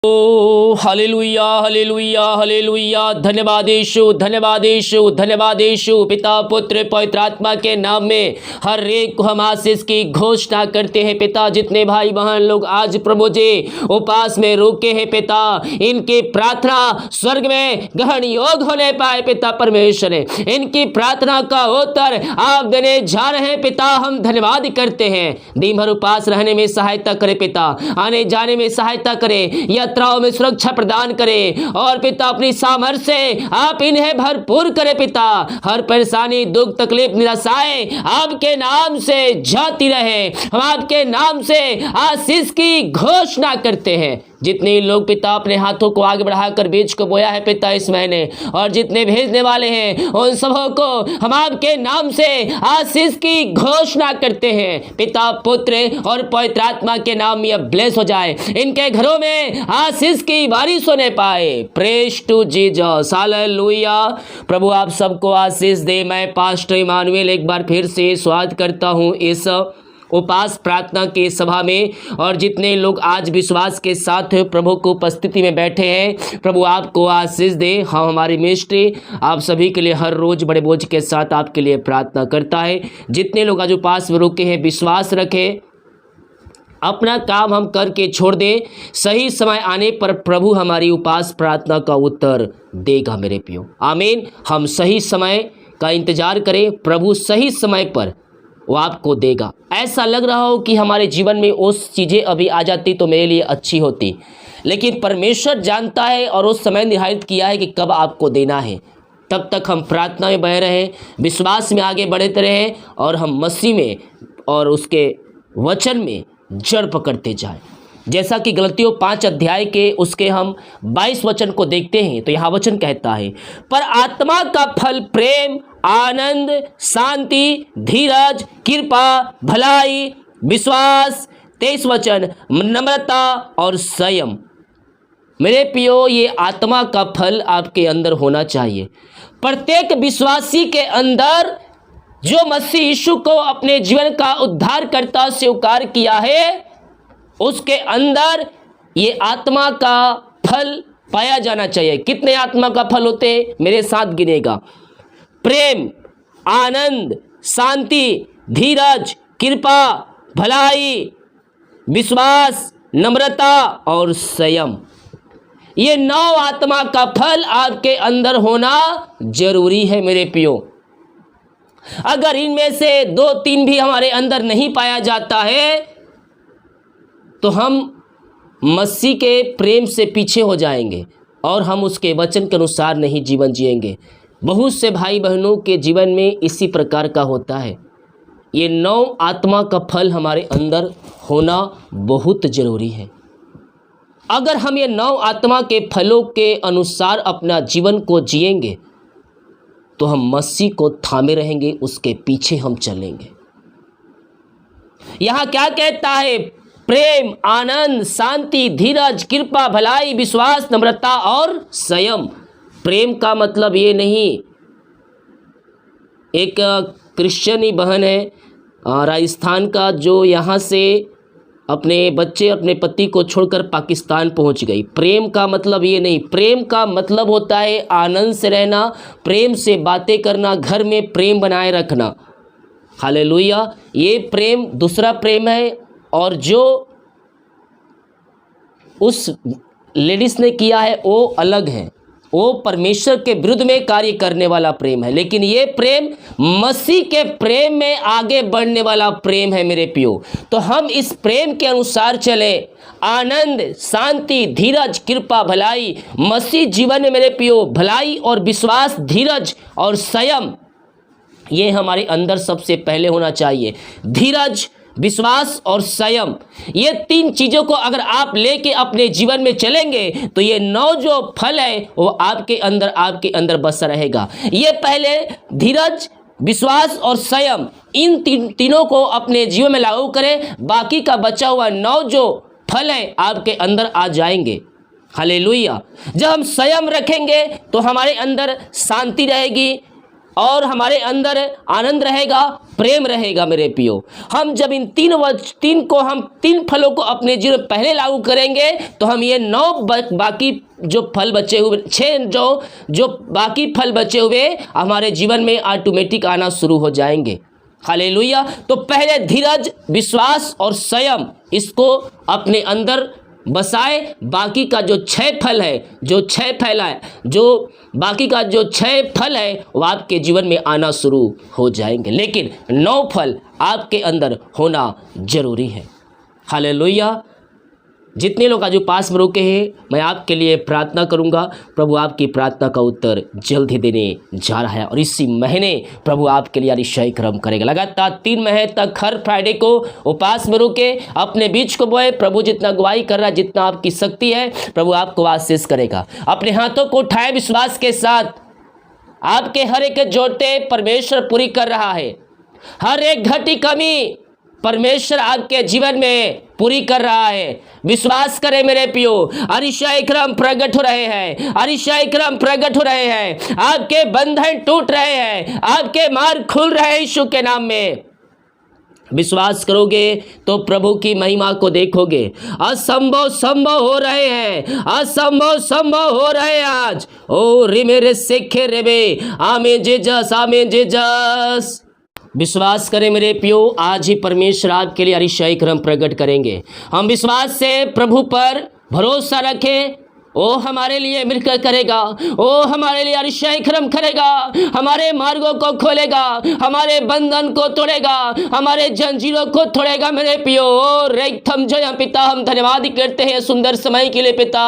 ओ hallelujah hallelujah hallelujah. धन्यवाद यीशु, धन्यवाद यीशु, धन्यवाद यीशु। पिता पुत्र पवित्र आत्मा के नाम में हर एक को हम आशीष की घोषणा करते हैं। पिता जितने भाई बहन लोग आज प्रभु जी उपास में रुके हैं पिता, इनकी प्रार्थना स्वर्ग में ग्रहण योग होने पाए पिता परमेश्वर, इनकी प्रार्थना का उत्तर आप देने जा रहे हैं पिता। हम धन्यवाद करते हैं। दिन भर उपास रहने में सहायता करे पिता, आने जाने में सहायता करे, यात्राओं में सुरक्षा प्रदान करे और पिता अपनी सामर्थ्य से आप इन्हें भरपूर करे पिता। हर परेशानी दुख तकलीफ निराशाएं आपके नाम से जाती रहे। हम आपके नाम से आशीष की घोषणा करते हैं। जितने लोग पिता अपने हाथों को आगे बढ़ाकर बीज को बोया है पिता इस महीने, और जितने भेजने वाले हैं उन सबों को हम आपके नाम से आशीष की घोषणा करते हैं। पिता पुत्र और पवित्र आत्मा के नाम में ब्लेस हो जाए, इनके घरों में आशीष की बारिश होने पाए। Praise to Jesus, hallelujah. प्रभु आप सबको आशीष दे। मैं पास्टर इमानुएल एक बार फिर से स्वागत करता हूँ इस उपास प्रार्थना के सभा में, और जितने लोग आज विश्वास के साथ प्रभु को उपस्थिति में बैठे हैं, प्रभु आपको आशीष दे। हाँ, हमारी मिनिस्ट्री आप सभी के लिए हर रोज बड़े बोझ के साथ आपके लिए प्रार्थना करता है। जितने लोग आज उपास में रुके हैं, विश्वास रखें, अपना काम हम करके छोड़ दें, सही समय आने पर प्रभु हमारी उपास प्रार्थना का उत्तर देगा मेरे प्रियो। आमीन। हम सही समय का इंतजार करें, प्रभु सही समय पर वो आपको देगा। ऐसा लग रहा हो कि हमारे जीवन में उस चीज़ें अभी आ जाती तो मेरे लिए अच्छी होती, लेकिन परमेश्वर जानता है और उस समय निर्धारित किया है कि कब आपको देना है। तब तक हम प्रार्थना में बहे रहें, विश्वास में आगे बढ़ते रहें, और हम मसीह में और उसके वचन में जड़ पकड़ते जाएं। जैसा कि गलतियों 5 अध्याय के उसके हम 22 वचन को देखते हैं, तो यहाँ वचन कहता है, पर आत्मा का फल प्रेम, आनंद, शांति, धीरज, कृपा, भलाई, विश्वास, 23 वचन, नम्रता और संयम। मेरे प्रियो, ये आत्मा का फल आपके अंदर होना चाहिए। प्रत्येक विश्वासी के अंदर जो मसीह यीशु को अपने जीवन का उद्धारकर्ता स्वीकार किया है, उसके अंदर ये आत्मा का फल पाया जाना चाहिए। कितने आत्मा का फल होते हैं? मेरे साथ गिनेगा। प्रेम, आनंद, शांति, धीरज, कृपा, भलाई, विश्वास, नम्रता और संयम। ये 9 आत्मा का फल आपके अंदर होना जरूरी है मेरे प्रियो। अगर इनमें से 2-3 भी हमारे अंदर नहीं पाया जाता है तो हम मसीह के प्रेम से पीछे हो जाएंगे और हम उसके वचन के अनुसार नहीं जीवन जिएंगे। बहुत से भाई बहनों के जीवन में इसी प्रकार का होता है। ये 9 आत्मा का फल हमारे अंदर होना बहुत ज़रूरी है। अगर हम ये 9 आत्मा के फलों के अनुसार अपना जीवन को जिएंगे तो हम मसीह को थामे रहेंगे, उसके पीछे हम चलेंगे। यहाँ क्या कहता है? प्रेम, आनंद, शांति, धीरज, कृपा, भलाई, विश्वास, नम्रता और संयम। प्रेम का मतलब ये नहीं, एक क्रिश्चियनी बहन है राजस्थान का, जो यहाँ से अपने बच्चे अपने पति को छोड़कर पाकिस्तान पहुँच गई। प्रेम का मतलब ये नहीं। प्रेम का मतलब होता है आनंद से रहना, प्रेम से बातें करना, घर में प्रेम बनाए रखना। हालेलुया। ये प्रेम दूसरा प्रेम है, और जो उस लेडीज ने किया है वो अलग है। वो परमेश्वर के विरुद्ध में कार्य करने वाला प्रेम है, लेकिन ये प्रेम मसीह के प्रेम में आगे बढ़ने वाला प्रेम है मेरे प्रियो। तो हम इस प्रेम के अनुसार चले। आनंद, शांति, धीरज, कृपा, भलाई। मसीह जीवन में मेरे प्रियो भलाई और विश्वास, धीरज और संयम, ये हमारे अंदर सबसे पहले होना चाहिए। धीरज, विश्वास और संयम, ये 3 चीज़ों को अगर आप लेके अपने जीवन में चलेंगे तो ये 9 जो फल है वो आपके अंदर बसा रहेगा। ये पहले धीरज, विश्वास और संयम, इन तीनों को अपने जीवन में लागू करें, बाकी का बचा हुआ 9 जो फल है आपके अंदर आ जाएंगे। हालेलुया। जब हम संयम रखेंगे तो हमारे अंदर शांति रहेगी, और हमारे अंदर आनंद रहेगा, प्रेम रहेगा। मेरे प्रियो, हम जब इन तीन फलों को अपने जीवन में पहले लागू करेंगे तो हम ये 9 बाकी जो फल बचे हुए 6 जो बाकी फल बचे हुए हमारे जीवन में ऑटोमेटिक आना शुरू हो जाएंगे। हालेलुया। तो पहले धीरज, विश्वास और संयम इसको अपने अंदर बसाए। बाकी का जो 6 फल है, बाकी का जो 6 फल है वो आपके जीवन में आना शुरू हो जाएंगे, लेकिन 9 फल आपके अंदर होना जरूरी है। हालेलुया। जितने लोग आज पास में रुके हैं, मैं आपके लिए प्रार्थना करूंगा। प्रभु आपकी प्रार्थना का उत्तर जल्द ही देने जा रहा है और इसी महीने प्रभु आपके लिए अतिशय कर्म करेगा। लगातार 3 महीने तक हर फ्राइडे को उपास में रुके, अपने बीच को बोए। प्रभु जितना गवाही कर रहा है, जितना आपकी शक्ति है, प्रभु आपको आशीष करेगा। अपने हाथों को उठाए विश्वास के साथ। आपके हर एक जरूरतें परमेश्वर पूरी कर रहा है। हर एक घटी कमी परमेश्वर आपके जीवन में पूरी कर रहा है। विश्वास करें मेरे प्रियो, अतिशय क्रम प्रकट हो रहे हैं, अतिशय क्रम प्रकट हो रहे हैं। आपके बंधन टूट रहे हैं, आपके मार्ग खुल रहे हैं यीशु के नाम में। विश्वास करोगे तो प्रभु की महिमा को देखोगे। असंभव संभव हो रहे हैं, असंभव संभव हो रहे हैं आज। ओ रे मेरे सेखे रेबे, आमेन जीसस, आमेन जीसस। विश्वास करें मेरे प्रियो, आज ही परमेश्वर आपके लिए अतिशय कर्म प्रकट करेंगे। हम विश्वास से प्रभु पर भरोसा रखें। ओ हमारे लिए मिलकर करेगा, ओ हमारे लिए अतिशय कर्म करेगा, हमारे मार्गों को खोलेगा, हमारे बंधन को तोड़ेगा, हमारे जंजीरों को तोड़ेगा। मेरे प्रियो, ओ रेखम जय पिता, हम धन्यवाद करते हैं सुंदर समय के लिए पिता।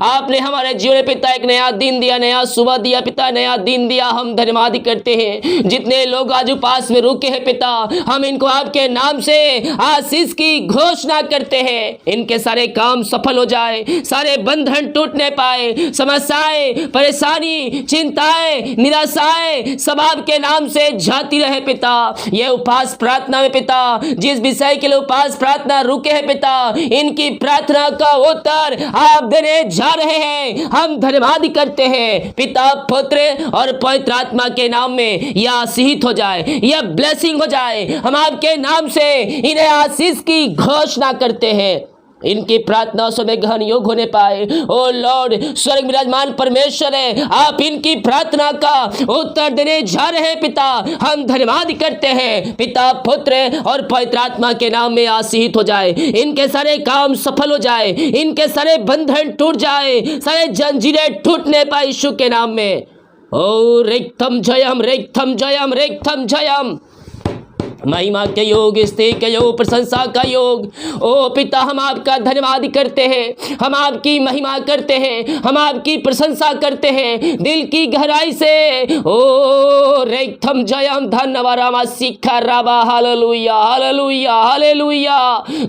आपने हमारे जीवन में पिता एक नया दिन दिया, नया सुबह दिया पिता, नया दिन दिया। हम धन्यवाद करते हैं। जितने लोग आज उपास में रुके हैं पिता, हम इनको आपके नाम से आशीष की घोषणा करते हैं। इनके सारे काम सफल हो जाए, सारे बंधन टूटने पाए, समस्याएं, परेशानी, चिंताएं, निराशाएं सब आपके नाम से जाती रहे पिता। ये उपास प्रार्थना में पिता, जिस विषय के लिए उपास प्रार्थना रुके हैं पिता, इनकी प्रार्थना का उत्तर आप देने जा रहे हैं। हम धन्यवाद करते हैं पिता, पुत्र और पवित्र आत्मा के नाम में। यह आशीष हो जाए, यह ब्लेसिंग हो जाए। हम आपके नाम से इन्हें आशीष की घोषणा करते हैं। इनकी प्रार्थना समय ग्रहण योग्य होने पाए। ओ लॉर्ड, स्वर्ग विराजमान परमेश्वर है, आप इनकी प्रार्थना का उत्तर देने जा रहे हैं पिता। हम धन्यवाद करते हैं पिता, पुत्र और पवित्र आत्मा के नाम में आशीष हो जाए। इनके सारे काम सफल हो जाए, इनके सारे बंधन टूट जाए, सारे जंजीरें टूटने पाए यीशु के नाम में। ओ रेखम जयम, रेखम जयम, रेखम जयम। महिमा के योग, स्तुति के योग, प्रशंसा का योग। ओ पिता, हम आपका धन्यवाद करते हैं, हम आपकी महिमा करते हैं, हम आपकी प्रशंसा करते हैं दिल की गहराई से। ओ रेखम जयम, धन्यवाद रामा सिखा राबा। Hallelujah, hallelujah, hallelujah.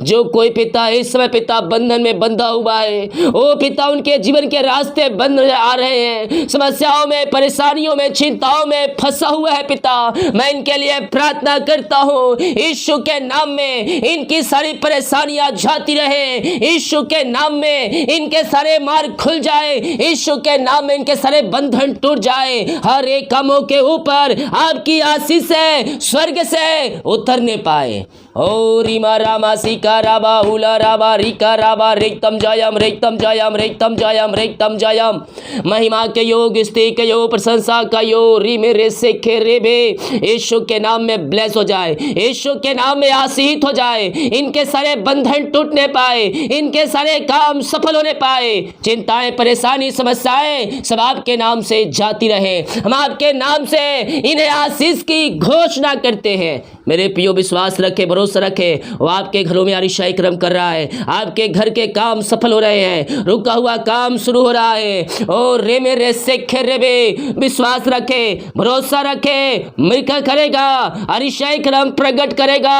जो कोई पिता इस समय पिता बंधन में बंधा हुआ है, ओ पिता उनके जीवन के रास्ते बंद आ रहे हैं, समस्याओं में, परेशानियों में, चिंताओं में फंसा हुआ है पिता, मैं इनके लिए प्रार्थना करता यीशु के नाम में इनकी सारी परेशानियां जाती रहे। यीशु के नाम में इनके सारे मार्ग खुल जाए। यीशु के नाम में इनके सारे बंधन टूट जाए। हर एक कामों के ऊपर आपकी आशीष से स्वर्ग से उतरने पाए। ओ रीमा रामा सिका राबा हुला राबा रिका राबा, रेतम जयम, रेतम जयम, रेतम जयम, रेतम जयम। महिमा के योग, स्तुति के योग, प्रशंसा का योग। री मेरे से खेरे बे, यीशु के नाम में ब्लेस हो जाए, यीशु के नाम में आशीष हो जाए। इनके सारे बंधन टूटने पाए, इनके सारे काम सफल होने पाए। चिंताएं, परेशानी, समस्याएं सब आपके नाम से जाती रहे। हम आपके नाम से इन्हें आशीष की घोषणा करते हैं। मेरे प्रियो, विश्वास रखे, भरोसा रखे, वो आपके घरों में अतिशय कर्म कर रहा है। आपके घर के काम सफल हो रहे हैं, रुका हुआ काम शुरू हो रहा है। ओ रे मेरे सेखे रेबे, विश्वास रखे, भरोसा रखे, मिलकर करेगा, अतिशय कर्म इक्रम प्रकट करेगा,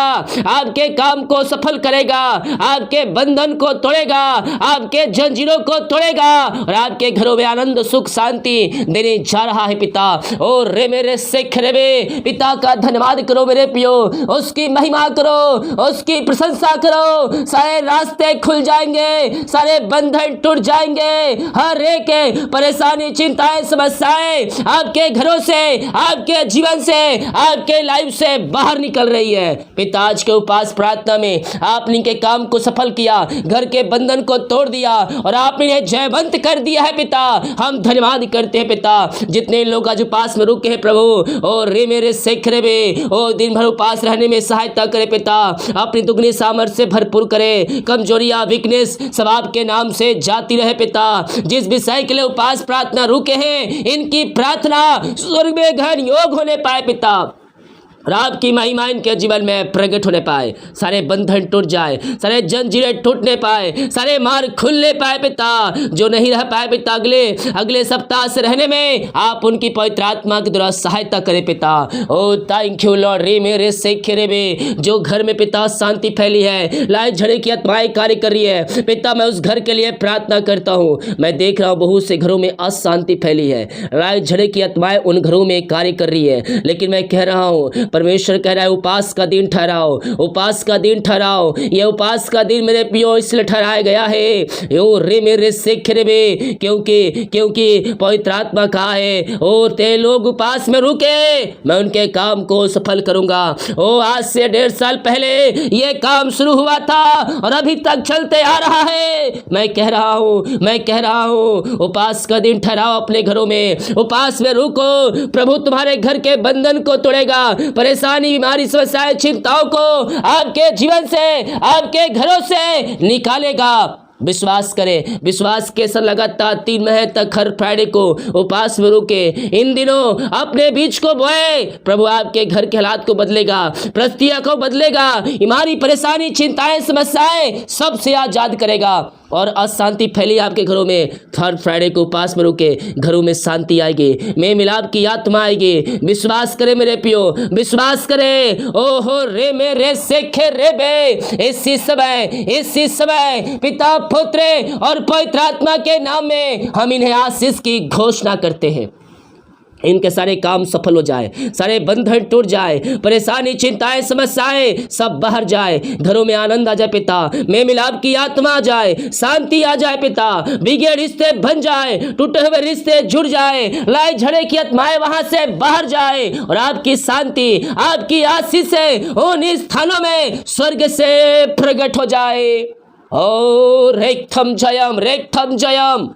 आपके काम को सफल करेगा, आपके बंधन को तोड़ेगा, आपके जंजीरों को तोड़ेगा और आपके घरों में आनंद सुख शांति देने जा रहा है पिता। और रे मेरे सिख रे पिता का धन्यवाद करो मेरे पियो, उसकी महिमा करो, उसकी प्रशंसा करो। सारे रास्ते खुल जाएंगे, सारे बंधन टूट जाएंगे, हर एक परेशानी चिंताएं समस्याएं आपके घरों से, आपके जीवन से, आपके लाइफ से बाहर निकल रही है। पिता आज के उपास प्रार्थना में आपने के काम को सफल किया, घर के बंधन को तोड़ दिया और आपने जयवंत कर दिया है पिता। हम धन्यवाद करते हैं पिता। जितने लोग आज उपास में रुके हैं प्रभु, और रे मेरे शेख रे बे, ओ दिन भर उपास रहने में सहायता करे पिता। अपनी दुगनी सामर्थ्य से भरपूर करे, कमजोरियां वीकनेस सब आपके नाम से जाती रहे पिता। जिस विषय के लिए उपास प्रार्थना रुके हैं, इनकी प्रार्थना स्वर्ग में गहन योग होने पाए पिता, और आपकी महिमा इनके जीवन में प्रकट होने पाए। सारे बंधन टूट जाए, सारे जंजीरें टूटने पाए, सारे मार्ग खुलने पाए पिता। जो नहीं रह पाए पिता अगले सप्ताह से रहने में, आप उनकी पवित्र आत्मा के द्वारा सहायता करें पिता। ओ थैंक यू लॉर्ड। रे मेरे शेखे रे बे, जो घर में पिता शांति फैली है, लाए झड़े की आत्माएं कार्य कर रही है पिता, मैं उस घर के लिए प्रार्थना करता हूँ। मैं देख रहा हूँ बहुत से घरों में अशांति फैली है, लाए झड़े की आत्माएं उन घरों में कार्य कर रही है। लेकिन मैं कह रहा हूँ, परमेश्वर कह रहा है उपास का दिन ठहराओ, उपास का दिन ठहराओ। ये उपास का दिन मेरे पियो इसलिए ठहराया गया है, यो रे मेरे शेख रे बे, क्योंकि पवित्र आत्मा कहा है, ओ ते लोग उपास में रुके, मैं उनके काम को सफल करूंगा। ओ आज से 1.5 साल पहले ये काम शुरू हुआ था और अभी तक चलते आ रहा है। मैं कह रहा हूँ उपास का दिन ठहराओ, अपने घरों में उपास में रुको। प्रभु तुम्हारे घर के बंधन को तोड़ेगा, परेशानी बीमारी समस्याएं चिंताओं को आपके जीवन से, आपके घरों से निकालेगा। विश्वास करें, विश्वास के साथ लगातार 3 महीने तक हर फ्राइडे को उपास में रुके, इन दिनों अपने बीज को बोए। प्रभु आपके घर के हालात को बदलेगा, परिस्थितियों को बदलेगा, बीमारी परेशानी चिंताएं समस्याएं सबसे आजाद करेगा और अशांति फैली आपके घरों में। हर फ्राइडे को उपास में रुके, घरों में शांति आएगी, में मिलाप की आत्मा आएगी। विश्वास करे मेरे पियो, विश्वास करे। ओहो रे मेरे शेखे रे बे, इसी समय पिता पुत्र और पवित्र आत्मा के नाम में हम इन्हें आशीष की घोषणा करते हैं। इनके सारे काम सफल हो जाए, सारे बंधन टूट जाए, परेशानी चिंताएं समस्याएं सब बाहर जाए, घरों में आनंद आ जाए पिता, में मिलाप की आत्मा आ जाए, शांति आ जाए पिता, बिगड़े रिश्ते बन जाए, टूटे हुए रिश्ते जुड़ जाए, लाए झड़े की आत्माएं वहां से बाहर जाए और आपकी शांति, आपकी आशीषें उन स्थानों में स्वर्ग से प्रकट हो जाए। और रेखम जयम।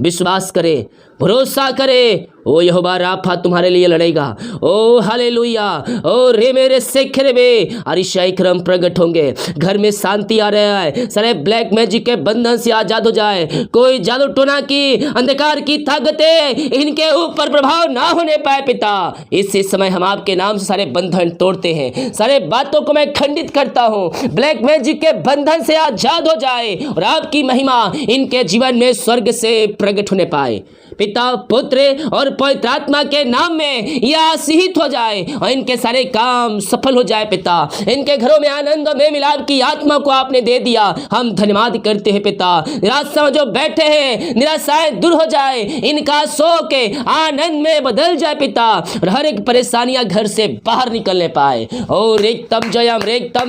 विश्वास करे, भरोसा करे, ओ यहोवा राफा तुम्हारे लिए लड़ेगा। ओ हालेलुया। ओ रे मेरे शेख रे बे, अरिशा इकरम प्रकट होंगे, घर में शांति आ रहा है, सारे ब्लैक मैजिक के बंधन से आजाद हो जाए। कोई जादू टोना की अंधकार की ताकतें इनके ऊपर प्रभाव ना होने पाए पिता। इसी समय हम आपके नाम से सारे बंधन तोड़ते हैं, सारे बातों को मैं खंडित करता हूँ। ब्लैक मैजिक के बंधन से आजाद हो जाए और आपकी महिमा इनके जीवन में स्वर्ग से प्रकट होने पाए। पिता पुत्र और पवित्र आत्मा के नाम में यह आशीषित हो जाए और इनके सारे काम सफल हो जाए पिता। इनके घरों में आनंद में मिलाप की आत्मा को आपने दे दिया, हम धन्यवाद करते हैं पिता। निराशा में जो बैठे हैं, निराशाएं दूर हो जाए, इनका शोक आनंद में बदल जाए पिता, और हर एक परेशानियां घर से बाहर निकलने पाए। और एकदम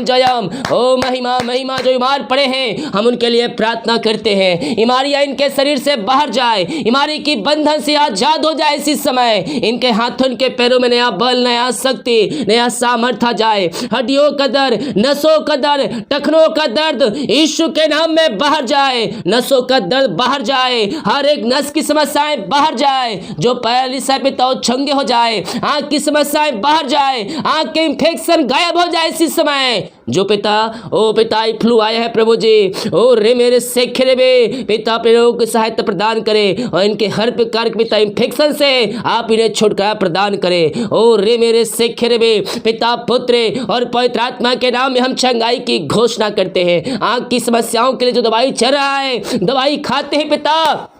जयम। ओ महिमा जो बीमार पड़े हैं, हम उनके लिए प्रार्थना करते हैं, बीमारियां इनके शरीर से बाहर जाए, बीमारी की बंधन से आजाद हो जाए। इसी समय इनके हाथों के पैरों में नया बल, नया शक्ति, नया सामर्थ्य आ जाए। हड्डियों का दर्द, नसों का दर्द, टखनों का दर्द यीशु के नाम में बाहर जाए। नसों का दर्द बाहर जाए, हर एक नस की समस्याएं बाहर जाए, जो पैरालिसिस है पिता छंगे हो जाए, आंख की समस्याएं बाहर जाए, आंख के इंफेक्शन गायब हो जाए। इसी समय जो पिता फ्लू आया है प्रभु जी, ओ रे मेरे शेख रे बे, पिता प्रयोग की सहायता प्रदान करे और इनके हर प्रकार के पिता इन्फेक्शन से आप इन्हें छुटकारा प्रदान करें। ओ रे मेरे शेख रे बे, पिता पुत्र और पवित्र आत्मा के नाम में हम चंगाई की घोषणा करते हैं। आंख की समस्याओं के लिए जो दवाई चल रहा है, दवाई खाते हैं पिता,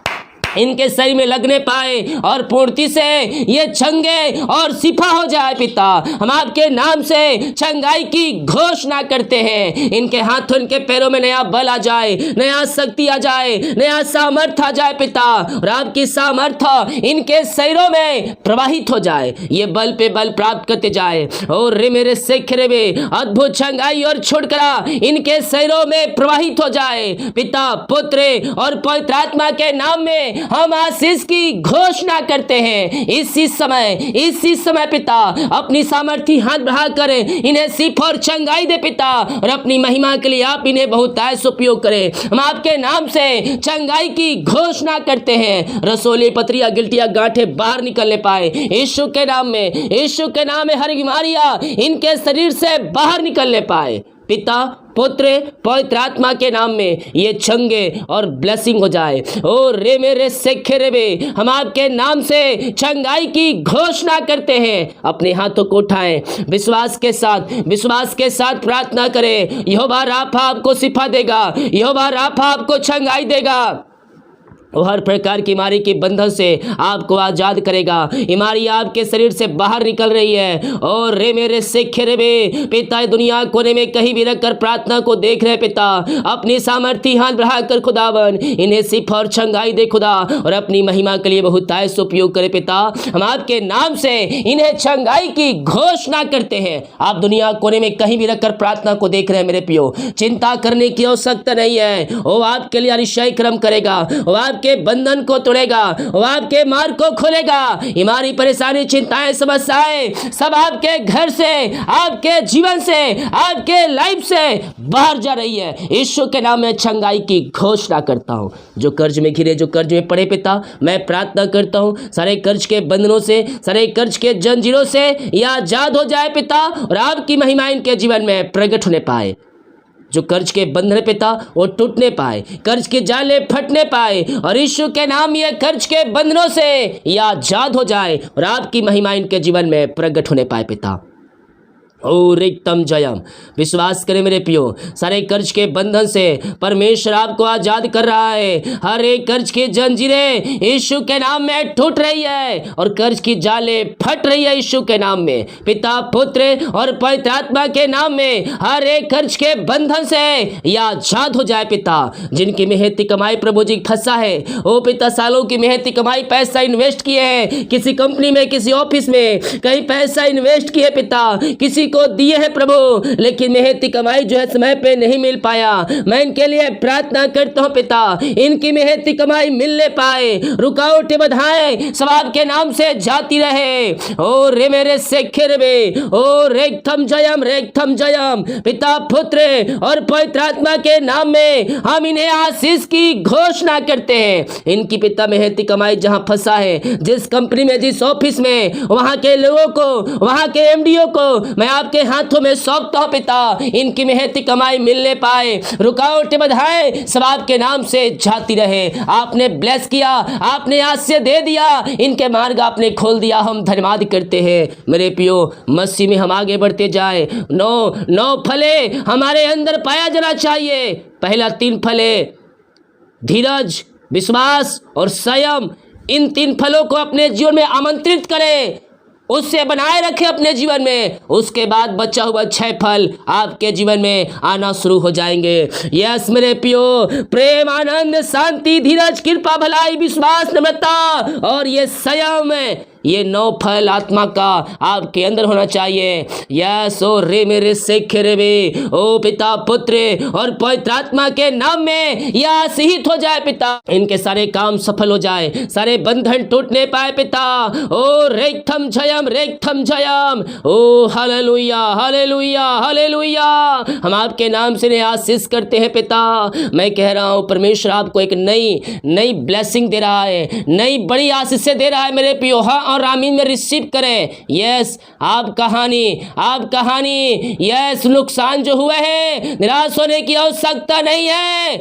इनके शरीर में लगने पाए और पूर्ति से ये चंगे और शिफा हो जाए। पिता, हम आपके नाम से चंगाई की घोषणा करते हैं। इनके हाथों, इनके पैरों में नया बल आ जाए, नया शक्ति आ जाए, नया सामर्थ आ जाए पिता, और आपकी सामर्थ इनके शरीरों में प्रवाहित हो जाए। ये बल पे बल प्राप्त करते जाए और रे मेरे शेखरे में अद्भुत चंगाई और छुटकारा इनके शरीरों में प्रवाहित हो जाए। पिता, पुत्र और पवित्र आत्मा के नाम में हम आशीष की घोषणा करते हैं। इसी समय पिता, अपनी सामर्थी हाथ बढ़ा कर इन्हें सिर्फ और चंगाई दे पिता, और अपनी महिमा के लिए आप इन्हें बहुतायत उपयोग करें। हम आपके नाम से चंगाई की घोषणा करते हैं। रसोली, पथरियां, गिल्टियां, गांठें बाहर निकलने पाए यीशु के नाम में। यीशु के नाम में हर बीमारियां इनके शरीर से बाहर निकलने पाए। पिता, पुत्र, पवित्र आत्मा के नाम में ये चंगे और ब्लेसिंग हो जाए। ओ रे मेरे शेखरे में हम आपके नाम से चंगाई की घोषणा करते हैं। अपने हाथों को उठाएं, विश्वास के साथ प्रार्थना करें। यहोवा राफा आपको शिफा देगा, यहोवा राफा आपको चंगाई देगा। वो हर प्रकार की बीमारी के बंधन से आपको आजाद करेगा। बीमारी आपके शरीर से बाहर निकल रही है। और रे मेरे शेखरे में पिता, दुनिया कोने में कहीं भी रखकर प्रार्थना को देख रहे पिता, अपनी सामर्थी हाथ बढ़ाकर खुदावन इन्हें शिफा और चंगाई दे खुदा, और अपनी महिमा के लिए बहुतायत से उपयोग करे पिता। हम आपके नाम से इन्हें चंगाई की घोषणा करते हैं। आप दुनिया कोने में कहीं भी रखकर प्रार्थना को देख रहे हैं मेरे प्रियो, चिंता करने की आवश्यकता नहीं है। वो आपके लिए अतिशय कर्म करेगा, वो आपके बंधन को तोड़ेगा, वो आपके मार्ग को खोलेगा। हमारी परेशानी, चिंताएं, समस्याएं सब आपके घर से, आपके जीवन से, आपके लाइफ से बाहर जा रही है। यीशु के नाम में चंगाई की घोषणा करता हूं। जो कर्ज में घिरे, जो कर्ज में पड़े पिता, मैं प्रार्थना करता हूं सारे कर्ज के बंधनों से, सारे कर्ज के जंजीरों से ये आजाद हो जाए पिता, और आपकी महिमा इनके जीवन में प्रकट होने पाए। जो कर्ज के बंधन पिता वो टूटने पाए, कर्ज के जाले फटने पाए, और यीशु के नाम ये कर्ज के बंधनों से ये आजाद हो जाए, और आपकी महिमा इनके जीवन में प्रकट होने पाए पिता। और एकदम जयम, विश्वास करें मेरे पियो, सारे कर्ज के बंधन से परमेश्वर आपको आजाद कर रहा है। हर एक कर्ज की जंजीरें यीशु के नाम में टूट रही है, और कर्ज की जाले फट रही है यीशु के नाम में। पिता, पुत्र और पवित्र आत्मा के नाम में हर एक कर्ज के बंधन से यह आजाद हो जाए पिता। जिनकी मेहनती कमाई प्रभु जी फंसा है, ओ पिता, सालों की मेहनती कमाई, पैसा इन्वेस्ट किए हैं किसी कंपनी में, किसी ऑफिस में, कहीं पैसा इन्वेस्ट किए पिता, किसी को दिए हैं प्रभु, लेकिन मेहनती कमाई जो है समय पे नहीं मिल पाया। मैं इनके लिए प्रार्थना करता हूं पिता, इनकी मेहनती कमाई मिलने पाए, रुकावटें बाधाएं सब आपके नाम से जाती रहे। ओ रे मेरे शेखर में, ओ रेखम जयम, रेखम जयम। पिता, पुत्र और पवित्र आत्मा के नाम में हम इन्हें आशीष की घोषणा करते हैं। इनकी पिता मेहनती कमाई जहां फंसा है, जिस कंपनी में, जिस ऑफिस में, वहां के लोगों को, वहां के एमडीओ को मैं आपके हाथों में सौंपता हूं पिता। इनकी मेहनती कमाई मिलने पाए, रुकावटें बाधाएं सब आपके नाम से जाती रहे। आपने ब्लेस किया, आपने आशीष दे दिया, इनके मार्ग आपने खोल दिया। हम धन्यवाद करते हैं मेरे पियो। मसीह में हम आगे बढ़ते जाए। 9 फले हमारे अंदर पाया जाना चाहिए। पहला 3 फले धीरज, विश्वास और संयम, इन 3 फलों को अपने जीवन में आमंत्रित करें, उससे बनाए रखें अपने जीवन में। उसके बाद बचा हुआ 6 फल आपके जीवन में आना शुरू हो जाएंगे। यस मेरे पियो, प्रेम, आनंद, शांति, धीरज, कृपा, भलाई, विश्वास, नम्रता और ये संयम, ये 9 फल आत्मा का आपके अंदर होना चाहिए। यस, ओ रे मेरे शेखरे में, ओ पिता, पुत्र और पवित्र आत्मा के नाम में यह आशीषित हो जाए पिता। इनके सारे काम सफल हो जाए, सारे बंधन टूटने पाए पिता। ओ रेखम जयम, रेखम जयम। ओ हालेलुया, हालेलुया, हालेलुया। हम आपके नाम से आशीष करते हैं पिता। मैं कह रहा हूँ परमेश्वर आपको एक नई ब्लेसिंग दे रहा है, नई बड़ी आशीष दे रहा है मेरे पियो। हाँ और आमीन में रिसीव करें। यस, आप कहानी, यस, नुकसान जो हुआ है, निराश होने की आवश्यकता नहीं है।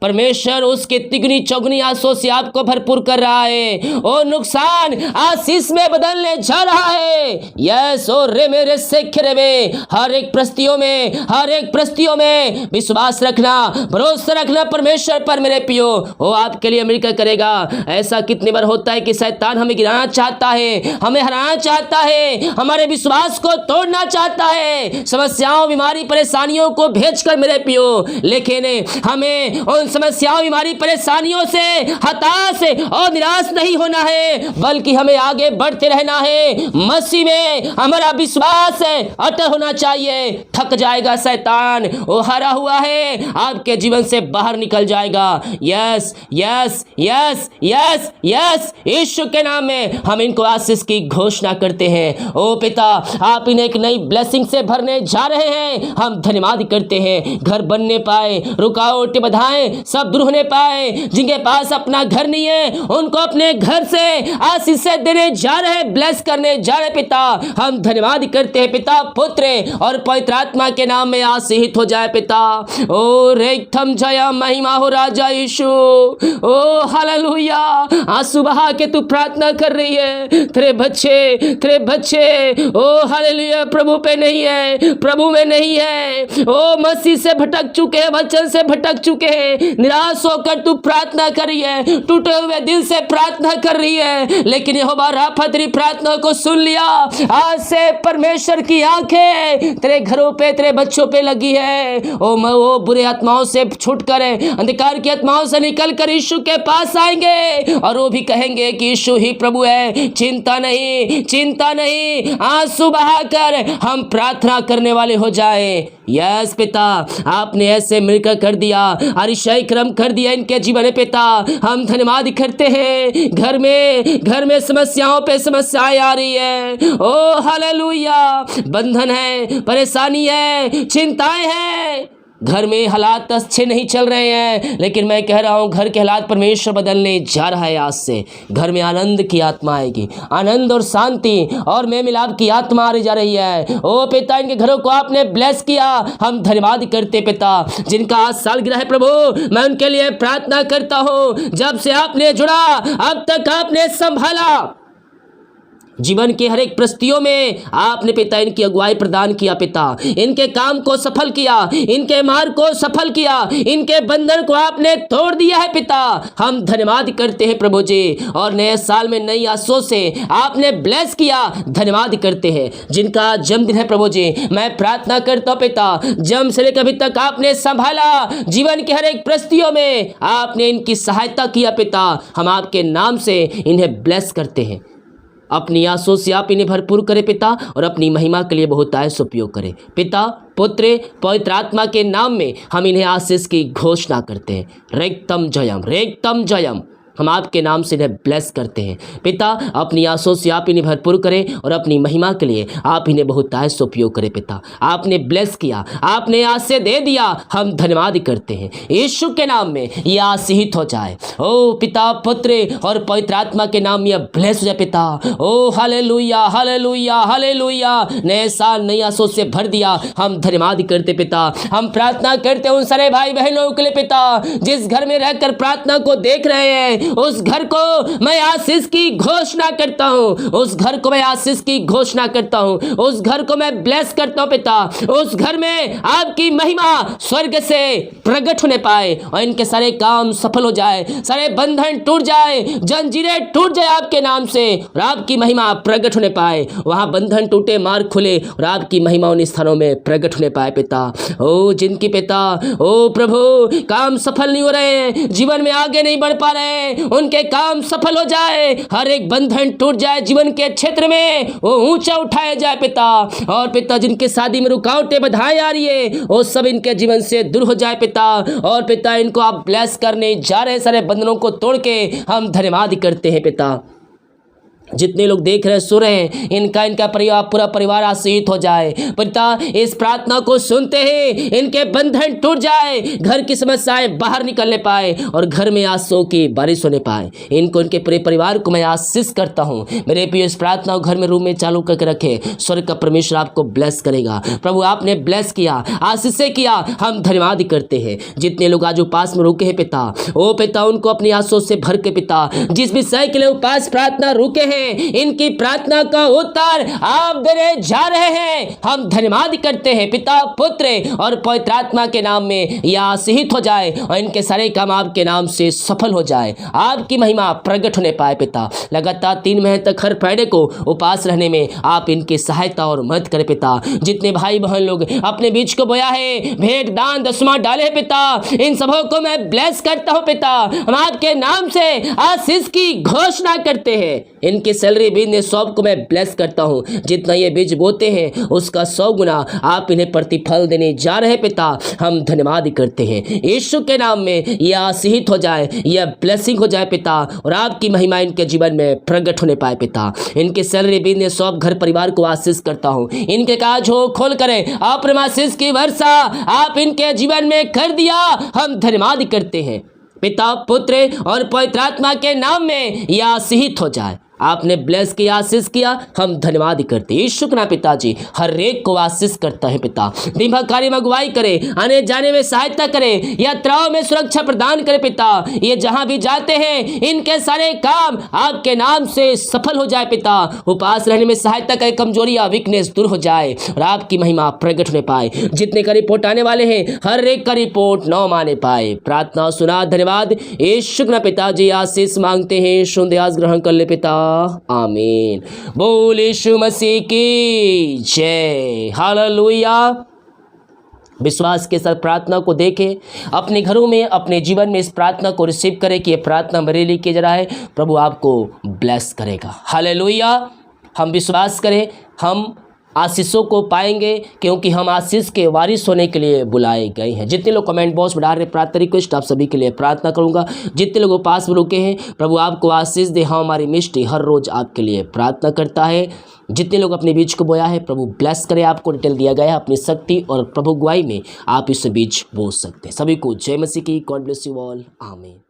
परमेश्वर उसके तिगुनी चौगुनी आंसुओं से आपको भरपूर कर रहा है। ओ नुकसान आशीष में बदलने जा रहा है। यस ओ रे मेरे सेखरे में हर एक परिस्थितियों में विश्वास रखना, भरोसा रखना परमेश्वर पर मेरे पियो, वो आपके लिए अमेरिका करेगा। ऐसा कितनी बार होता है कि शैतान हमें गिराना चाहता है, हमें हराना चाहता है, हमारे विश्वास को तोड़ना चाहता है, समस्याओं बीमारी परेशानियों को भेजकर मेरे पियो, लेकिन हमें उन समस्याओं बीमारी परेशानियों से हताश और निराश नहीं होना है, बल्कि हमें आगे बढ़ते रहना है। मसीह में हमारा विश्वास अटल होना चाहिए। थक जाएगा शैतान, वो हरा हुआ है, आपके जीवन से बाहर निकल जाएगा। Yes yes yes yes yes यीशु के नाम में हम इनको आशीष की घोषणा करते हैं। ओ पिता, आप इन्हें एक नई ब्लेसिंग से भरने जा रहे हैं। हम धन्यवाद करते हैं। घर बनने पाए, रुकावटें बाधाएं सब दूर होने पाए। जिनके पास अपना घर नहीं है उनको अपने घर से आशीष देने जा रहे, ब्लेस करने जा रहे। पिता, हम धन्यवाद करते हैं पिता, पुत्र और पवित्र आत्मा के नाम में आशीषित हो जाए पिता। ओ रेखम जय महिमा हो राजा यीशु। ओ हालेलुया। आंसू बहा के तू प्रार्थना कर रही है। तेरे बच्चे ओ हालेलुया प्रभु पे नहीं है, प्रभु में नहीं है। ओ मसीह से भटक चुके हैं, वचन से भटक चुके हैं। निराश होकर तू प्रार्थना कर रही है, टूटे हुए दिल से प्रार्थना कर रही है, लेकिन यहोवा राफा तेरी प्रार्थना को सुन लिया। आज से परमेश्वर की आंखें तेरे घरों पे, तेरे बच्चों पे लगी है। ओ बुरे आत्माओं से छूटकर, अंधकार की आत्माओं से निकलकर यीशु के पास आएंगे और वो भी कहेंगे कि यीशु ही प्रभु है। चिंता नहीं, आंसू बहाकर हम प्रार्थना करने वाले हो जाए। यस पिता, आपने ऐसे मिलकर कर दिया, अतिशय क्रम कर दिया इनके जीवन में पिता। हम धन्यवाद करते हैं। घर में समस्याओं पे समस्याएं आ रही है। ओ हालेलुया। बंधन है, परेशानी है, चिंताएं हैं, घर में हालात अच्छे नहीं चल रहे हैं, लेकिन मैं कह रहा हूँ घर के हालात परमेश्वर बदलने जा रहा है। आज से घर में आनंद की आत्मा आएगी, आनंद और शांति और मेल मिलाप की आत्मा आ जा रही है। ओ पिता, इनके घरों को आपने ब्लेस किया, हम धन्यवाद करते पिता। जिनका आज सालगिरह है प्रभु, मैं उनके लिए प्रार्थना करता हूँ। जब से आपने जुड़ा अब तक आपने संभाला, जीवन के हर एक परिस्थितियों में आपने पिता इनकी अगुवाई प्रदान किया पिता। इनके काम को सफल किया, इनके मार्ग को सफल किया, इनके बंधन को आपने तोड़ दिया है पिता। हम धन्यवाद करते हैं प्रभु जी, और नए साल में नई आशों से आपने ब्लेस किया, धन्यवाद करते हैं। जिनका जन्मदिन है प्रभु जी, मैं प्रार्थना करता हूँ पिता, जन्म से लेकर अभी तक आपने संभाला, जीवन के हर एक परिस्थितियों में आपने इनकी सहायता किया पिता। हम आपके नाम से इन्हें ब्लेस करते हैं। अपनी आंसुओं से आप इन्हें भरपूर करें पिता, और अपनी महिमा के लिए बहुतायत उपयोग करें पिता, पुत्र पवित्र आत्मा के नाम में हम इन्हें आशीष की घोषणा करते हैं। रेक्तम जयम हम आपके नाम से इन्हें ब्लेस करते हैं पिता। अपनी आंसुओं से आप इन्हें भरपूर करें और अपनी महिमा के लिए आप इन्हें बहुतायत उपयोग करें पिता। आपने ब्लेस किया, आपने आज से दे दिया, हम धन्यवाद करते हैं। यीशु के नाम में यह आशीषित हो जाए। ओ पिता, पुत्र और पवित्र आत्मा के नाम में यह ब्लेस हो जाए पिता। ओ हालेलुया हालेलुया हालेलुया। नए साल नई आंसुओं से भर दिया, हम धन्यवाद करते पिता। हम प्रार्थना करते उन सारे भाई बहनों के लिए पिता, जिस घर में रहकर प्रार्थना को देख रहे हैं, उस घर को मैं आशीष की घोषणा करता हूं, उस घर को मैं आशीष की घोषणा करता हूं, उस घर को मैं ब्लेस करता हूं पिता। उस घर में आपकी महिमा स्वर्ग से प्रकट होने पाए और इनके सारे काम सफल हो जाए, सारे बंधन टूट जाए, जंजीरें टूट जाए आपके नाम से, और आपकी महिमा प्रकट होने पाए। वहां बंधन टूटे, मार्ग खुले और आपकी महिमा उन स्थानों में प्रकट होने पाए पिता। ओ जिनकी पिता, ओ प्रभु काम सफल नहीं हो रहे, जीवन में आगे नहीं बढ़ पा रहे, उनके काम सफल हो जाए, हर एक बंधन टूट जाए, जीवन के क्षेत्र में वो ऊंचा उठाया जाए पिता। और पिता, जिनके शादी में रुकावटें बाधाएं आ रही है, वो सब इनके जीवन से दूर हो जाए पिता। और पिता, इनको आप ब्लेस करने जा रहे सारे बंधनों को तोड़ के हम धन्यवाद करते हैं पिता। जितने लोग देख रहे सुन रहे हैं, इनका परिवार, पूरा परिवार आशीषित हो जाए। पिता, इस प्रार्थना को सुनते ही इनके बंधन टूट जाए, घर की समस्याएं बाहर निकलने पाए और घर में आंसू की बारिश होने पाए। इनको, इनके पूरे परिवार को मैं आशीष करता हूं। मेरे प्रिय, इस प्रार्थना को घर में रूम में चालू करके रखे। स्वर्ग का परमेश्वर आपको ब्लेस करेगा। प्रभु, आपने ब्लेस किया, आशीष से किया, हम धन्यवाद करते हैं। जितने लोग आज उपास में रुके हैं पिता, ओ पिता, उनको अपनी आंसू से भर के पिता, जिस विषय के लिए उपास प्रार्थना रुके हैं, इनकी प्रार्थना का उत्तर आप देने जा रहे हैं। हम धन्यवाद करते हैं पिता, पुत्र और पवित्र आत्मा के नाम में यह आशीषित हो जाए और इनके सारे काम आपके नाम से सफल हो जाए, आपकी महिमा प्रकट होने पाए। पिता, लगातार 3 महीने तक हर फ्राइडे को उपास रहने में आप इनकी सहायता और मदद करें पिता। जितने भाई बहन लोग अपने बीच को बोया है, भेंट दान दसवां डाले पिता, इन सबों को मैं ब्लेस करता हूं पिता। हम आपके नाम से आशीष की घोषणा करते हैं। इनकी सैलरी बिजनेस सब को मैं ब्लेस करता हूं। जितना ये बीज बोते हैं उसका 100 गुना आप इन्हें प्रतिफल देने जा रहे पिता। हम धन्यवाद करते हैं। यीशु के नाम में यह आशीषित हो जाए, यह ब्लेसिंग हो जाए पिता, और आपकी महिमा इनके जीवन में प्रकट होने पाए पिता। इनके सैलरी बिजनेस सब घर परिवार को आशीष करता हूं। इनके काज हो खोल करें, अपने आशीष की वर्षा आप इनके जीवन में कर दिया। हम धन्यवाद करते हैं पिता, पुत्र और पवित्र आत्मा के नाम में यह आशीषित हो जाए। आपने ब्लेस किया, आशीष किया, हम धन्यवाद करते हैं। यीशु के नाम पिताजी हर एक को आशीष करता है पिता। दिन भर कार्य में अगुवाई करे, आने जाने में सहायता करे, यात्राओं में सुरक्षा प्रदान करे पिता। ये जहां भी जाते हैं इनके सारे काम आपके नाम से सफल हो जाए पिता। उपास रहने में सहायता करे, कमजोरियां वीकनेस दूर हो जाए और आपकी महिमा प्रकट होने पाए। जितने का रिपोर्ट आने वाले हैं हर एक का रिपोर्ट न माने पाए। प्रार्थना सुना, धन्यवाद। यीशु के नाम पिताजी आशीष मांगते हैं, सुंदयास ग्रहण कर ले पिता। आमीन। बोल यीशु मसीह की जय। हालेलुया। विश्वास के साथ प्रार्थना को देखें, अपने घरों में, अपने जीवन में इस प्रार्थना को रिसीव करें कि ये प्रार्थना मेरे लिए किया जा रहा है। प्रभु आपको ब्लेस करेगा। हालेलुया। हम विश्वास करें, हम आशीषों को पाएंगे क्योंकि हम आशीष के वारिस होने के लिए बुलाए गए हैं। जितने लोग कमेंट बॉक्स में डाल रहे प्रार्थना रिक्वेस्ट, आप सभी के लिए प्रार्थना करूंगा। जितने लोग उपास में रुके हैं, प्रभु आपको आशीष दे। हाँ, हमारी मिस्टी हर रोज आपके लिए प्रार्थना करता है। जितने लोग अपने बीज को बोया है, प्रभु ब्लेस करे। आपको डिटेल दिया गया है, अपनी शक्ति और प्रभु गुआई में आप इस बीज बो सकते हैं। सभी को जय मसीह की। God bless you all. आमीन।